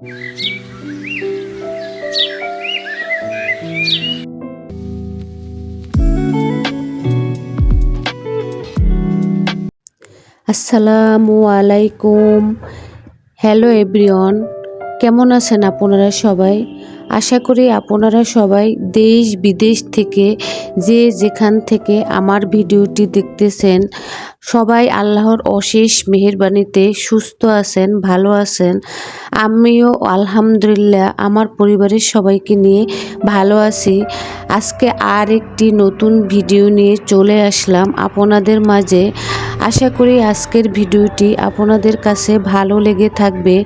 আসসালামু আলাইকুম। Hello everyone, কেমন আছেন আপনারা সবাই? আশা করি আপনারা সবাই দেশ বিদেশ থেকে যে যেখান থেকে আমার ভিডিওটি দেখতেছেন সবাই আল্লাহর অশেষ মেহেরবানিতে সুস্থ আছেন, ভালো আছেন। আমিও আলহামদুলিল্লাহ আমার পরিবারের সবাইকে নিয়ে ভালো আছি। আজকে আর একটি নতুন ভিডিও নিয়ে চলে আসলাম আপনাদের মাঝে। আশা করি আজকের ভিডিওটি আপনাদের কাছে ভালো লেগে থাকবে।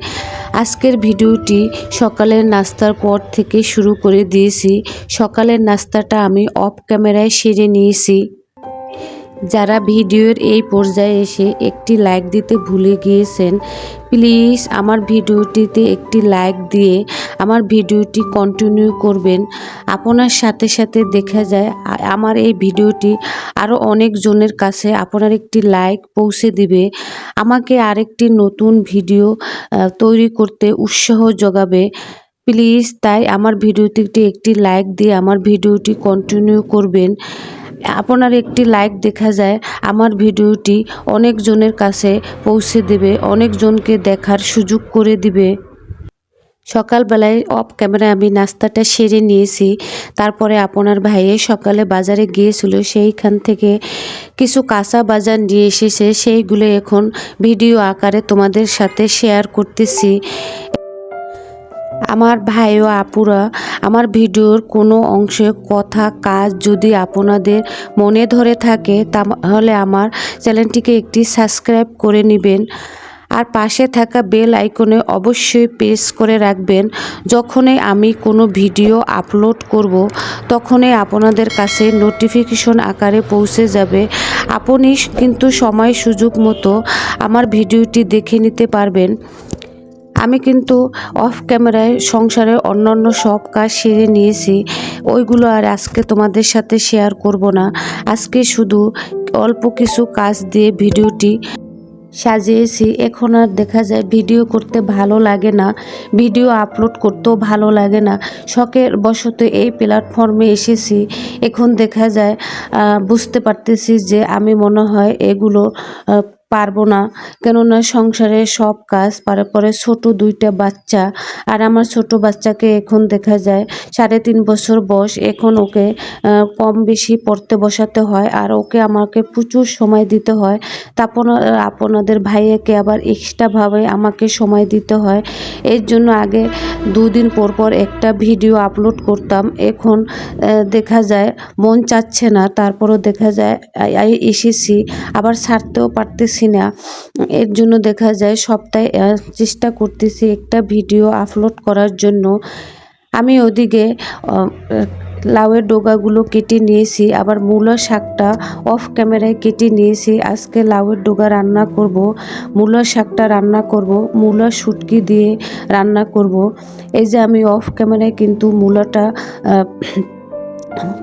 আজকের ভিডিওটি সকালের নাস্তার পর থেকে শুরু করে দিয়েছি। সকালের নাস্তাটা আমি অফ ক্যামেরায় সেরে নিয়েছি। যারা ভিডিওর এই পর্যায়ে এসে একটি লাইক দিতে ভুলে গিয়েছেন, প্লিজ আমার ভিডিওটিতে একটি লাইক দিয়ে আমার ভিডিওটি কন্টিনিউ করবেন। আপনার সাথে সাথে দেখা যায় আমার এই ভিডিওটি আরও অনেকজনের কাছে আপনার একটি লাইক পৌঁছে দিবে, আমাকে আরেকটি নতুন ভিডিও তৈরি করতে উৎসাহ যোগাবে। প্লিজ তাই আমার ভিডিওটিতে একটি লাইক দিয়ে আমার ভিডিওটি কন্টিনিউ করবেন। আপনার একটি লাইক দেখা যায় আমার ভিডিওটি অনেকজনের কাছে পৌঁছে দেবে, অনেকজনকে দেখার সুযোগ করে দিবে। সকালবেলায় অফ ক্যামেরায় আমি নাস্তাটা সেরে নিয়েছি। তারপরে আপনার ভাইয়ে সকালে বাজারে গিয়েছিল, সেইখান থেকে কিছু কাঁচা বাজার নিয়ে এসেছে, সেইগুলো এখন ভিডিও আকারে তোমাদের সাথে শেয়ার করতেছি। আমার ভাই ও আপুরা আমার ভিডিওর কোনো অংশে কথা কাজ যদি আপনাদের মনে ধরে থাকে তাহলে আমার চ্যানেলটিকে একটি সাবস্ক্রাইব করে নেবেন, আর পাশে থাকা বেল আইকনে অবশ্যই প্রেস করে রাখবেন। যখনই আমি কোনো ভিডিও আপলোড করব তখনই আপনাদের কাছে নোটিফিকেশন আকারে পৌঁছে যাবে। আপনি কিন্তু সময় সুযোগ মতো আমার ভিডিওটি দেখে নিতে পারবেন। আমি কিন্তু অফ ক্যামেরায় সংসারের অন্যান্য সব কাজ সেরে নিয়েছি, ওইগুলো আর আজকে তোমাদের সাথে শেয়ার করব না। আজকে শুধু অল্প কিছু কাজ দিয়ে ভিডিওটি সাজিয়েছি। এখন আর দেখা যায় ভিডিও করতে ভালো লাগে না, ভিডিও আপলোড করতেও ভালো লাগে না। শখের বশত এই প্ল্যাটফর্মে এসেছি। এখন দেখা যায় বুঝতে পারতেছি যে আমি মনে হয় এগুলো পারবো না, কেননা সংসারের সব কাজ পরে ছোট দুইটা বাচ্চা, আর আমার ছোট বাচ্চাকে এখন দেখা যায় 3.5 বছর বয়স। এখন ওকে কম বেশি পড়তে বসাতে হয়, আর ওকে আমাকে প্রচুর সময় দিতে হয়। তারপর আপনাদের ভাইয়াকে আবার এক্সট্রাভাবে আমাকে সময় দিতে হয়। এর জন্য আগে 2 দিন পর পর একটা ভিডিও আপলোড করতাম, এখন দেখা যায় মন চাচ্ছে না। তারপরও দেখা যায় এসেছি, আবার ছাড়তেও পারতেছি না। এর জন্য দেখা যায় সপ্তাহে চেষ্টা করতেছি একটা ভিডিও আপলোড করার জন্য। আমি ওদিকে লাউয়ের ডগাগুলো কেটে নিয়েছি, আবার মূলা শাকটা অফ ক্যামেরায় কেটে নিয়েছি। আজকে লাউয়ের ডগা রান্না করব, মূলা শাকটা রান্না করব, মূলা শুটকি দিয়ে রান্না করব। এই যে আমি অফ ক্যামেরায় কিন্তু মূলাটা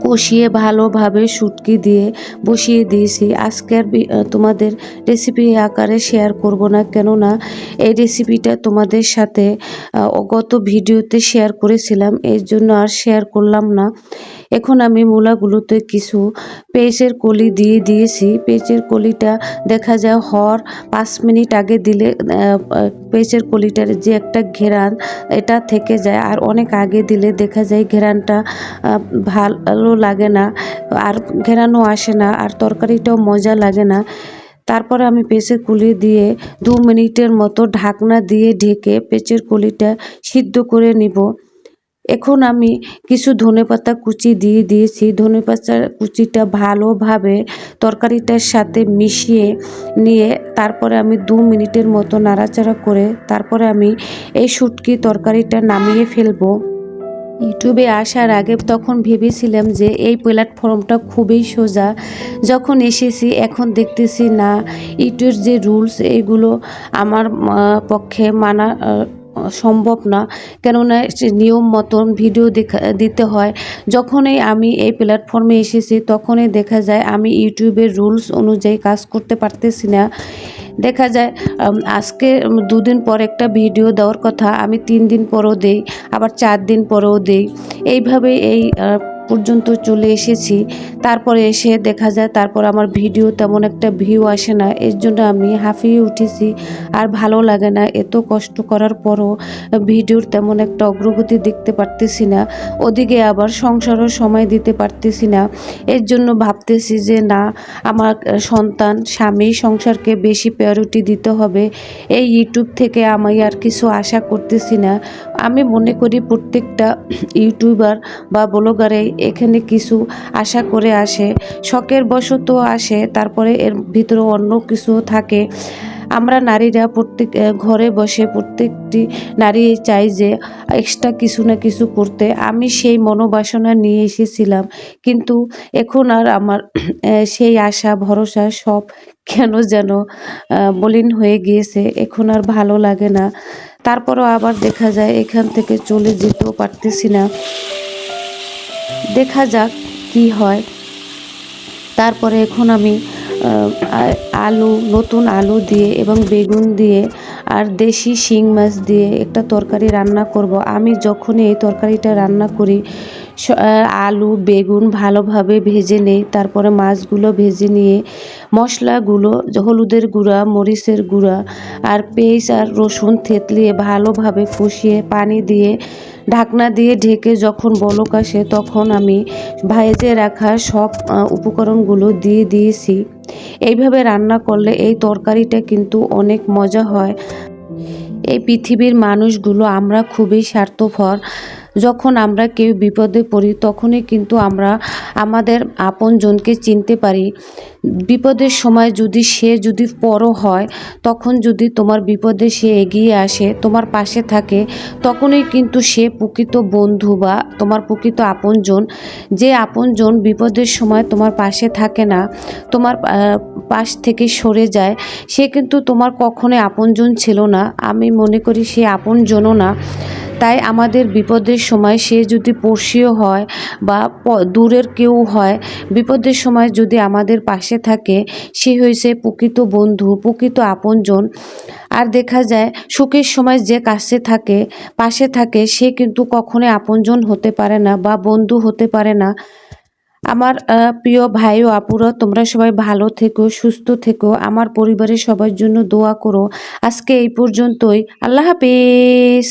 কষিয়ে ভালোভাবে শুটকি দিয়ে বসিয়ে দিয়েছি। আজকে আর তোমাদের রেসিপি আকারে শেয়ার করব না, কেননা এই রেসিপিটা তোমাদের সাথে গত ভিডিওতে শেয়ার করেছিলাম, এর জন্য আর শেয়ার করলাম না। এখন আমি মূলাগুলোতে কিছু পেঁয়াজের কলি দিয়ে দিয়েছি। পেঁয়াজের কলিটা দেখা যায় 5 মিনিট আগে দিলে পেঁয়াজের কলিটার যে একটা ঘেরান এটা থেকে যায়, আর অনেক আগে দিলে দেখা যায় ঘেরানটা ভালো লাগে না, আর ঘেরানো আসে না, আর তরকারিটাও মজা লাগে না। তারপরে আমি পেঁয়াজের কলি দিয়ে 2 মিনিটের মতো ঢাকনা দিয়ে ঢেকে পেঁয়াজের কলিটা সিদ্ধ করে নিব। এখন আমি কিছু ধনেপাতা কুচি দিয়ে দিয়েছি। ধনেপাতা কুচিটা ভালোভাবে তরকারিটার সাথে মিশিয়ে নিয়ে তারপরে আমি 2 মিনিটের মতো নাড়াচাড়া করে তারপরে আমি এই শুটকি তরকারিটা নামিয়ে ফেলবো। ইউটিউবে আসার আগে তখন ভেবেছিলাম যে এই প্ল্যাটফর্মটা খুবই সোজা, যখন এসেছি এখন দেখতেছি না, ইউটিউবের যে রুলস এইগুলো আমার পক্ষে মানা সম্ভব না, কেননা নিয়ম মতন ভিডিও দিতে হয়। যখনই আমি এই প্ল্যাটফর্মে এসেছি তখনই দেখা যায় আমি ইউটিউবের রুলস অনুযায়ী কাজ করতে পারতেছি না। দেখা যায় আজকে 2 দিন পর একটা ভিডিও দেওয়ার কথা আমি 3 দিন পরও দেই, আবার 4 দিন পরেও দেই। এইভাবে এই পর্যন্ত চলে এসেছি। তারপরে এসে দেখা যায় তারপর আমার ভিডিও তেমন একটা ভিউ আসে না, এর জন্য আমি হাঁফিয়ে উঠেছি। আর ভালো লাগে না, এত কষ্ট করার পরও ভিডিওর তেমন একটা অগ্রগতি দেখতে পারতেছি না, ওদিকে আবার সংসারও সময় দিতে পারতেছি না। এর জন্য ভাবতেছি যে না, আমার সন্তান, স্বামী, সংসারকে বেশি প্রায়োরিটি দিতে হবে। এই ইউটিউব থেকে আমি আর কিছু আশা করতেছি না। আমি মনে করি প্রত্যেকটা ইউটিউবার বা ব্লগারে এখানে কিছু আশা করে আসে, শখের বশত আসে, তারপরে এর ভিতরে অন্য কিছু থাকে। আমরা নারীরা প্রত্যেক ঘরে বসে প্রত্যেকটি নারী চাই যে এক্সট্রা কিছু না কিছু করতে। আমি সেই মনোবাসনা নিয়ে এসেছিলাম, কিন্তু এখন আর আমার সেই আশা ভরসা সব কেন যেন মলিন হয়ে গিয়েছে। এখন আর ভালো লাগে না। তারপরও আবার দেখা যায় এখান থেকে চলে যেতেও পারতেছি না। দেখা যাক কি হয়। তারপরে এখন আমি আলু, নতুন আলু দিয়ে এবং বেগুন দিয়ে আর দেশি শিং মাছ দিয়ে একটা তরকারি রান্না করব। আমি যখনই এই তরকারিটা রান্না করি, আলু বেগুন ভালোভাবে ভেজে নেই, তারপরে মাছগুলো ভেজে নিয়ে মশলাগুলো হলুদের গুঁড়া, মরিচের গুঁড়া আর পেঁয়াজ আর রসুন থেতলিয়ে ভালোভাবে কষিয়ে পানি দিয়ে ঢাকনা দিয়ে ঢেকে যখন বলক আসে তখন আমি ভেজে রাখা সব উপকরণগুলো দিয়ে দিয়েছি। এইভাবে রান্না করলে এই তরকারিটা কিন্তু অনেক মজা হয়। এই পৃথিবীর মানুষগুলো আমরা খুবই স্বার্থপর। যখন আমরা কেউ বিপদে পড়ি তখনই কিন্তু আমরা আমাদের আপনজনকে চিনতে পারি। বিপদের সময় যদি পর হয়, তখন যদি তোমার বিপদে সে এগিয়ে আসে, তোমার পাশে থাকে, তখনই কিন্তু সে প্রকৃত বন্ধু বা তোমার প্রকৃত আপনজন। যে আপনজন বিপদের সময় তোমার পাশে থাকে না, তোমার পাশ থেকে সরে যায়, সে কিন্তু তোমার কখনোই আপনজন ছিল না। আমি মনে করি সে আপনজনও না। তাই আমাদের বিপদের সময় সে যদি পড়শিও হয় বা দূরের কেউ হয়, বিপদের সময় যদি আমাদের পাশে থাকে, সে হয়েছে প্রকৃত বন্ধু, প্রকৃত আপনজন। আর দেখা যায় সুখের সময় যে কাছে থাকে, পাশে থাকে, সে কিন্তু কখনোই আপনজন হতে পারে না বা বন্ধু হতে পারে না। আমার প্রিয় ভাই ও আপুরা, তোমরা সবাই ভালো থেকো, সুস্থ থেকো, আমার পরিবারের সবার জন্য দোয়া করো। আজকে এই পর্যন্তই। আল্লাহ হাফেজ।